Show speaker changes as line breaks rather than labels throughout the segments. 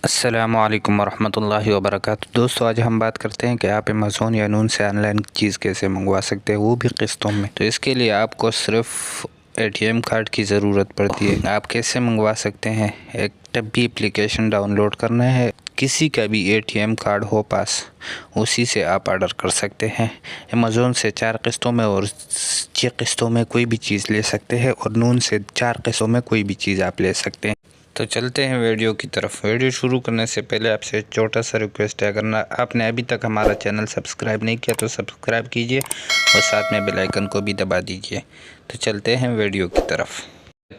अस्सलामुअलैकुम वरहमतुल्लाहि वबरकातुहू। दोस्तों, आज हम बात करते हैं कि आप अमेज़ोन या नून से ऑनलाइन चीज़ कैसे मंगवा सकते हैं, वो भी किस्तों में। तो इसके लिए आपको सिर्फ एटीएम कार्ड की ज़रूरत पड़ती है। आप कैसे मंगवा सकते हैं? एक टब्बी एप्लीकेशन डाउनलोड करना है, किसी का भी एटीएम कार्ड हो पास, उसी से आप ऑर्डर कर सकते हैं। अमेज़ोन से 4 किस्तों में और 6 किस्तों में कोई भी चीज़ ले सकते हैं, और नून से 4 किस्तों में कोई भी चीज़ आप ले सकते हैं। तो चलते हैं वीडियो की तरफ। वीडियो शुरू करने से पहले आपसे छोटा सा रिक्वेस्ट है, अगर आपने अभी तक हमारा चैनल सब्सक्राइब नहीं किया तो सब्सक्राइब कीजिए और साथ में बेल आइकन को भी दबा दीजिए। तो चलते हैं वीडियो की तरफ।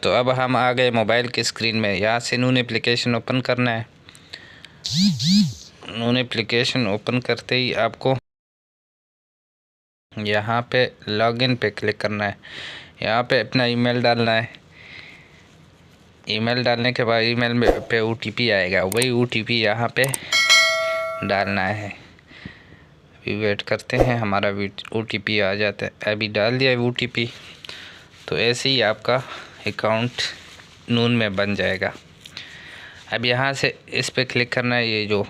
तो अब हम आ गए मोबाइल की स्क्रीन में। यहाँ से नून एप्लीकेशन ओपन करना है। नून एप्लीकेशन ओपन करते ही आपको यहाँ पे लॉगिन पे क्लिक करना है। यहाँ पे अपना ईमेल डालना है। ईमेल डालने के बाद ईमेल में पे ओटीपी आएगा, वही ओटीपी यहाँ पे डालना है। अभी वेट करते हैं, हमारा ओटीपी आ जाता है। अभी डाल दिया है ओटीपी। तो ऐसे ही आपका अकाउंट नून में बन जाएगा। अब यहाँ से इस पे क्लिक करना है, ये जो,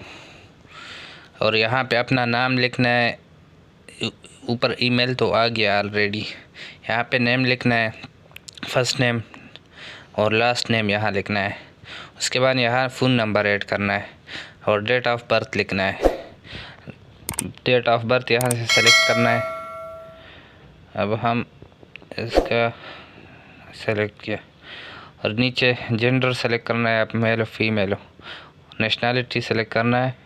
और यहाँ पे अपना नाम लिखना है। ऊपर ईमेल तो आ गया ऑलरेडी। यहाँ पे नेम लिखना है, फर्स्ट नेम और लास्ट नेम यहाँ लिखना है। उसके बाद यहाँ फ़ोन नंबर ऐड करना है और डेट ऑफ बर्थ लिखना है। डेट ऑफ बर्थ यहाँ से सेलेक्ट करना है। अब हम इसका सेलेक्ट किया और नीचे जेंडर सेलेक्ट करना है, आप मेल हो फीमेल हो। नेशनैलिटी सेलेक्ट करना है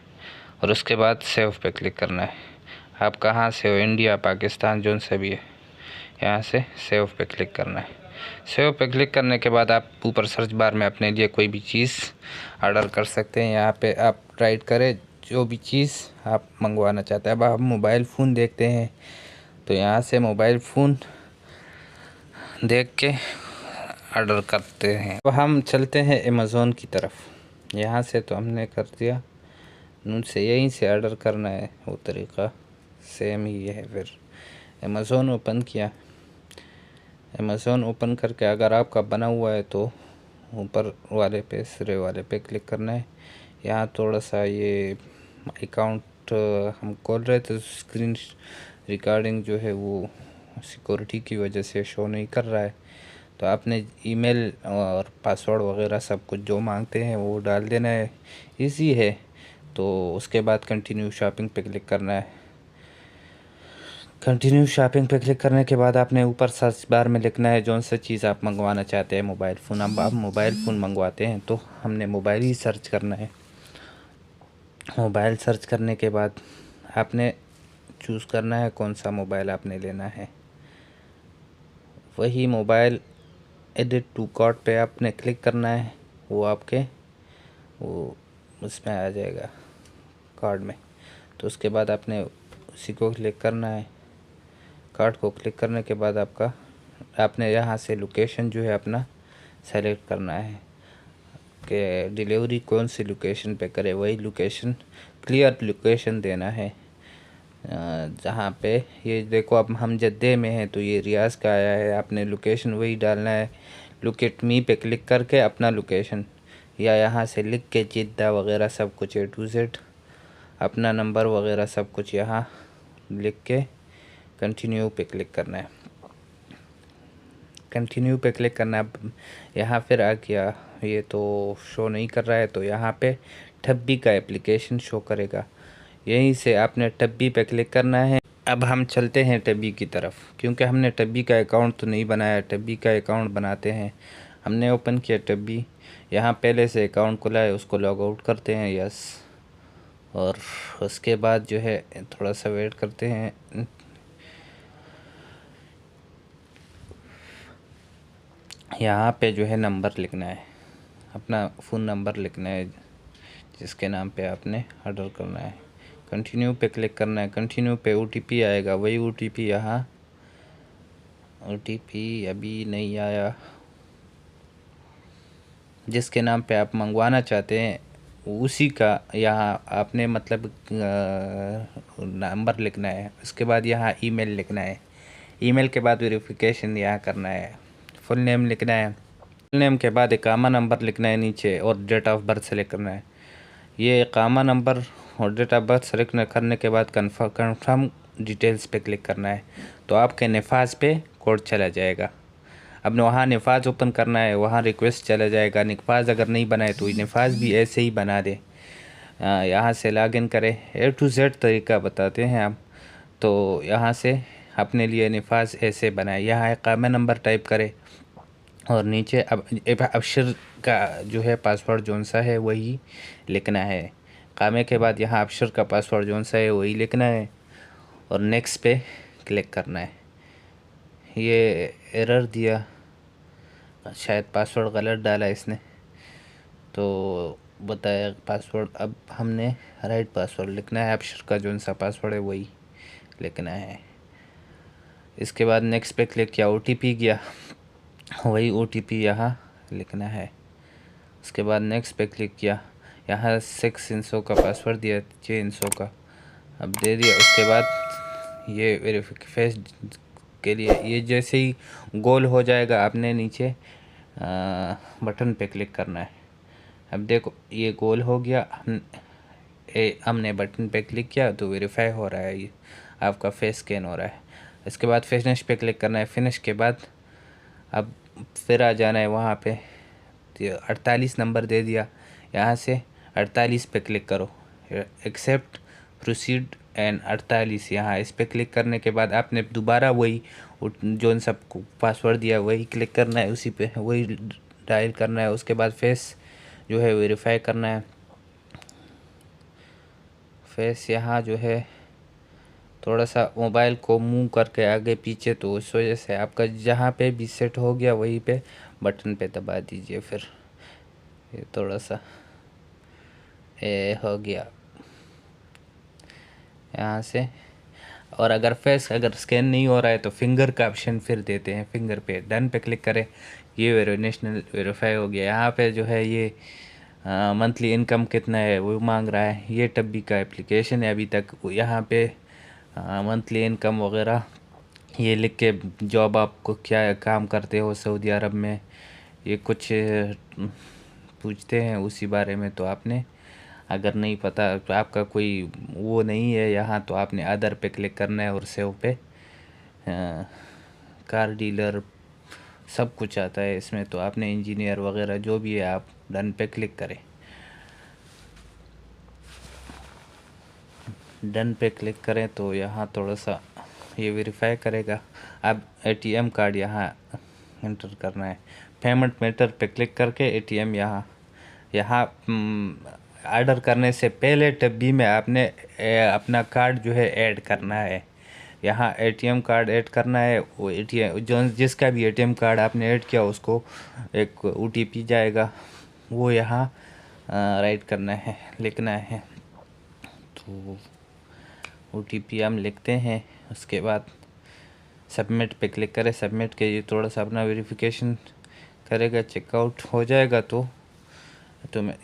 और उसके बाद सेव पे क्लिक करना है। आप कहाँ से हो, इंडिया, पाकिस्तान, जोन से भी है, यहाँ से सेव पे क्लिक करना है। सेव पे क्लिक करने के बाद आप ऊपर सर्च बार में अपने लिए कोई भी चीज़ ऑर्डर कर सकते हैं। यहाँ पे आप राइट करें जो भी चीज़ आप मंगवाना चाहते हैं। अब आप मोबाइल फ़ोन देखते हैं, तो यहाँ से मोबाइल फ़ोन देख के ऑर्डर करते हैं। अब हम चलते हैं अमेज़ोन की तरफ। यहाँ से तो हमने कर दिया, नून से यहीं से ऑर्डर करना है, वो तरीक़ा सेम ही है। फिर अमेज़ोन ओपन किया। अमेज़ोन ओपन करके अगर आपका बना हुआ है तो ऊपर वाले पे, सिरे वाले पे क्लिक करना है। यहाँ थोड़ा सा ये अकाउंट हम खोल रहे थे, स्क्रीन रिकॉर्डिंग जो है वो सिक्योरिटी की वजह से शो नहीं कर रहा है। तो आपने ईमेल और पासवर्ड वगैरह सब कुछ जो मांगते हैं वो डाल देना है। इजी है। तो उसके बाद कंटिन्यू शॉपिंग पे क्लिक करना है। कंटिन्यू शॉपिंग पे क्लिक करने के बाद आपने ऊपर सर्च बार में लिखना है जौन सा चीज़ आप मंगवाना चाहते हैं। मोबाइल फ़ोन, अब आप मोबाइल फ़ोन मंगवाते हैं तो हमने मोबाइल ही सर्च करना है। मोबाइल सर्च करने के बाद आपने चूज़ करना है कौन सा मोबाइल आपने लेना है। वही मोबाइल एडिट टू कार्ट पे आपने क्लिक करना है, वो आपके वो उसमें आ जाएगा कार्ड में। तो उसके बाद आपने उसी को क्लिक करना है। कार्ड को क्लिक करने के बाद आपने यहाँ से लोकेशन जो है अपना सेलेक्ट करना है कि डिलीवरी कौन सी लोकेशन पे करे। वही लोकेशन, क्लियर लोकेशन देना है। जहाँ पे ये देखो, अब हम जद्दे में हैं तो ये रियाज का आया है, आपने लोकेशन वही डालना है। लोकेट मी पे क्लिक करके अपना लोकेशन, या यहाँ से लिख के जिद्दा वगैरह सब कुछ A to Z, अपना नंबर वगैरह सब कुछ यहाँ लिख के कंटिन्यू पे क्लिक करना है। कंटिन्यू पे क्लिक करना है। अब यहाँ फिर आ गया, ये तो शो नहीं कर रहा है, तो यहाँ पे टब्बी का एप्लीकेशन शो करेगा। यहीं से आपने टब्बी पे क्लिक करना है। अब हम चलते हैं टब्बी की तरफ, क्योंकि हमने टब्बी का अकाउंट तो नहीं बनाया। टब्बी का अकाउंट बनाते हैं। हमने ओपन किया टब्बी, यहाँ पहले से अकाउंट खुला है, उसको लॉग आउट करते हैं, यस। और उसके बाद जो है थोड़ा सा वेट करते हैं। यहाँ पे जो है नंबर लिखना है, अपना फ़ोन नंबर लिखना है जिसके नाम पे आपने ऑर्डर करना है। कंटिन्यू पे क्लिक करना है। कंटिन्यू पे ओटीपी आएगा, वही ओटीपी यहाँ, ओटीपी अभी नहीं आया। जिसके नाम पे आप मंगवाना चाहते हैं उसी का यहाँ आपने मतलब नंबर लिखना है। उसके बाद यहाँ ईमेल लिखना है। ईमेल के बाद वेरिफिकेशन यहाँ करना है। फुल नेम लिखना है। फुल नेम के बाद इकामा नंबर लिखना है नीचे और डेट ऑफ बर्थ सेलेक्ट करना है। ये इकामा नंबर और डेट ऑफ बर्थ सेलेक्ट करने के बाद कन्फर्म डिटेल्स पे क्लिक करना है, तो आपके नफाज पे कोड चला जाएगा। अब वहाँ नफाज ओपन करना है, वहाँ रिक्वेस्ट चला जाएगा। नफाज अगर नहीं बनाए तो नफाज भी ऐसे ही बना दे। यहाँ से लॉगिन करें, A to Z तरीका बताते हैं हम। तो यहाँ से अपने लिए नफाज ऐसे बनाए, यहाँ इकामा नंबर टाइप करें और नीचे अब अबशर का जो है पासवर्ड जौन सा है वही लिखना है। कामे के बाद यहाँ अबशर का पासवर्ड जौन सा है वही लिखना है और नेक्स्ट पे क्लिक करना है। ये एरर दिया, शायद पासवर्ड गलत डाला इसने, तो बताया पासवर्ड। अब हमने राइट पासवर्ड लिखना है, अबशर का जौन सा पासवर्ड है वही लिखना है। इसके बाद नेक्स्ट पे क्लिक किया, OTP गया, वही OTP यहाँ लिखना है। उसके बाद नेक्स्ट पे क्लिक किया, यहाँ 6 इंचों का पासवर्ड दिया, 6 इंचों का अब दे दिया। उसके बाद ये वेरीफाई के लिए ये जैसे ही गोल हो जाएगा आपने नीचे बटन पे क्लिक करना है। अब देखो ये गोल हो गया, हमने बटन पे क्लिक किया तो वेरीफाई हो रहा है, ये आपका फेस स्कैन हो रहा है। इसके बाद फिनिश पे क्लिक करना है। फिनिश के बाद अब फिर आ जाना है वहाँ पे, 48 नंबर दे दिया, यहाँ से 48 पे क्लिक करो, एक्सेप्ट प्रोसीड एंड 48, यहाँ इस पे क्लिक करने के बाद आपने दोबारा वही जो सब पासवर्ड दिया वही क्लिक करना है, उसी पे वही डायल करना है। उसके बाद फेस जो है वेरीफाई करना है। फेस यहाँ जो है थोड़ा सा मोबाइल को मूव करके आगे पीछे, तो उस वजह से आपका जहाँ पे भी सेट हो गया वहीं पे बटन पे दबा दीजिए। फिर ये थोड़ा सा हो गया यहाँ से। और अगर फेस अगर स्कैन नहीं हो रहा है तो फिंगर का ऑप्शन फिर देते हैं, फिंगर पे डन पे क्लिक करें, ये नेशनल वेरीफाई हो गया। यहाँ पे जो है ये मंथली इनकम कितना है वो मांग रहा है, ये टब्बी का एप्लीकेशन है अभी तक। यहाँ पे मंथली इनकम वगैरह ये लिख के, जॉब आपको क्या काम करते हो सऊदी अरब में, ये कुछ पूछते हैं उसी बारे में। तो आपने अगर नहीं पता तो आपका कोई वो नहीं है यहाँ, तो आपने अदर पे क्लिक करना है और सेव पे कार डीलर सब कुछ आता है इसमें। तो आपने इंजीनियर वगैरह जो भी है आप डन पे क्लिक करें। डन पे क्लिक करें तो यहाँ थोड़ा सा ये वेरीफाई करेगा। अब ATM कार्ड यहाँ एंटर करना है। पेमेंट मेथड पे क्लिक करके ATM यहाँ ऑर्डर करने से पहले टब्बी में आपने अपना कार्ड जो है ऐड करना है। यहाँ ATM कार्ड ऐड करना है, वो ATM जो जिसका भी ATM कार्ड आपने ऐड किया उसको एक OTP जाएगा, वो यहाँ राइट करना है, लिखना है। तो OTP हम लिखते हैं। उसके बाद सबमिट पे क्लिक करें। सबमिट के ये थोड़ा सा अपना वेरिफिकेशन करेगा, चेकआउट हो जाएगा तो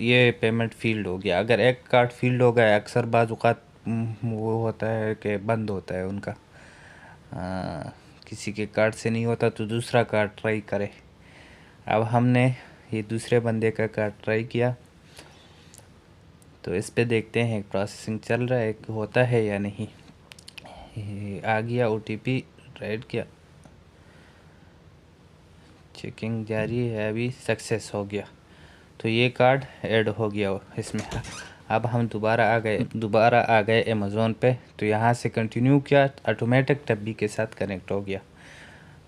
ये पेमेंट फील्ड हो गया। अगर एक कार्ड फील्ड हो गया, अक्सर बाज़ औक़ात वो होता है कि बंद होता है उनका, किसी के कार्ड से नहीं होता तो दूसरा कार्ड ट्राई करें। अब हमने ये दूसरे बंदे का कार्ड ट्राई किया, तो इस पे देखते हैं प्रोसेसिंग चल रहा है होता है या नहीं। आ गया OTP, राइट किया, चेकिंग जारी है, अभी सक्सेस हो गया। तो ये कार्ड ऐड हो गया इसमें। अब हम दोबारा आ गए अमेज़ोन पे। तो यहाँ से कंटिन्यू किया, ऑटोमेटिक टब्बी के साथ कनेक्ट हो गया।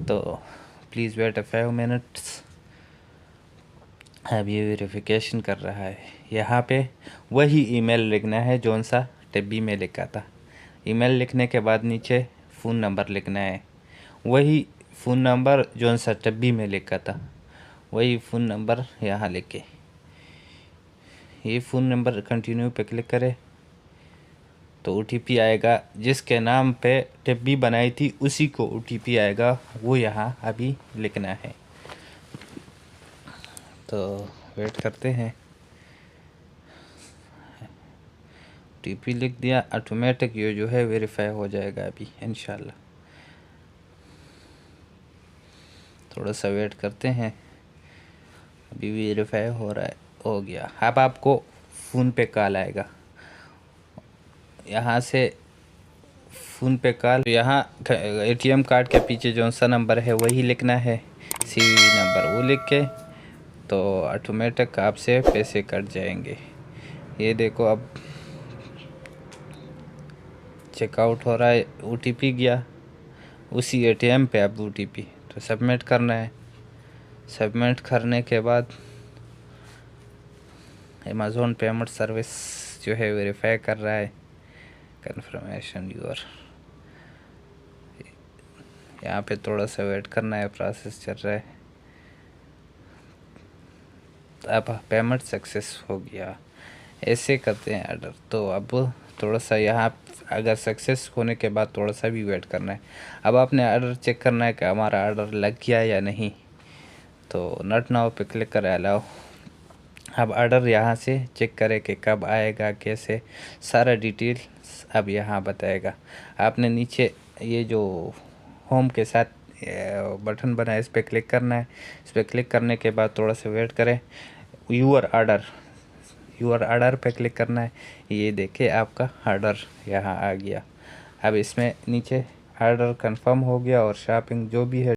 तो प्लीज़ वेट 5 मिनट्स। अब ये वेरिफिकेशन कर रहा है। यहाँ पे वही ईमेल लिखना है जौन सा टब्बी में लिखा था। ईमेल लिखने के बाद नीचे फ़ोन नंबर लिखना है, वही फ़ोन नंबर जौन सा टब्बी में लिखा था वही फ़ोन नंबर यहाँ लिखे। ये फ़ोन नंबर कंटिन्यू पे क्लिक करें तो OTP आएगा, जिसके नाम पे टब्बी बनाई थी उसी को OTP आएगा, वो यहाँ अभी लिखना है। तो वेट करते हैं। OTP लिख दिया, ऑटोमेटिक ये जो है वेरीफाई हो जाएगा अभी इंशाल्लाह। थोड़ा सा वेट करते हैं, अभी वेरीफाई हो रहा है, हो गया। अब आपको फ़ोन पे कॉल आएगा। यहाँ से फ़ोन पे कॉल, यहाँ एटीएम कार्ड के पीछे जो सा नंबर है वही लिखना है, सीवीवी नंबर वो लिख के, तो ऑटोमेटिक आपसे पैसे कट जाएंगे। ये देखो अब चेकआउट हो रहा है, ओटीपी गया उसी एटीएम पे। अब ओटीपी तो सबमिट करना है। सबमिट करने के बाद अमेज़ॉन पेमेंट सर्विस जो है वेरीफाई कर रहा है, कन्फर्मेशन यूर। यहाँ पे थोड़ा सा वेट करना है, प्रोसेस चल रहा है। अब पेमेंट सक्सेस हो गया। ऐसे करते हैं ऑर्डर। तो अब थोड़ा सा यहाँ अगर सक्सेस होने के बाद थोड़ा सा भी वेट करना है। अब आपने ऑर्डर चेक करना है कि हमारा ऑर्डर लग गया या नहीं। तो नॉट नाउ पे क्लिक करें, अलाउ। अब ऑर्डर यहाँ से चेक करें कि कब आएगा, कैसे, सारा डिटेल अब यहाँ बताएगा। आपने नीचे ये जो होम के साथ बटन बना है इस पर क्लिक करना है। इस पर क्लिक करने के बाद थोड़ा सा वेट करें। यूर ऑर्डर पे क्लिक करना है। ये देखिए आपका ऑर्डर यहाँ आ गया। अब इसमें नीचे ऑर्डर कंफर्म हो गया और शॉपिंग जो भी है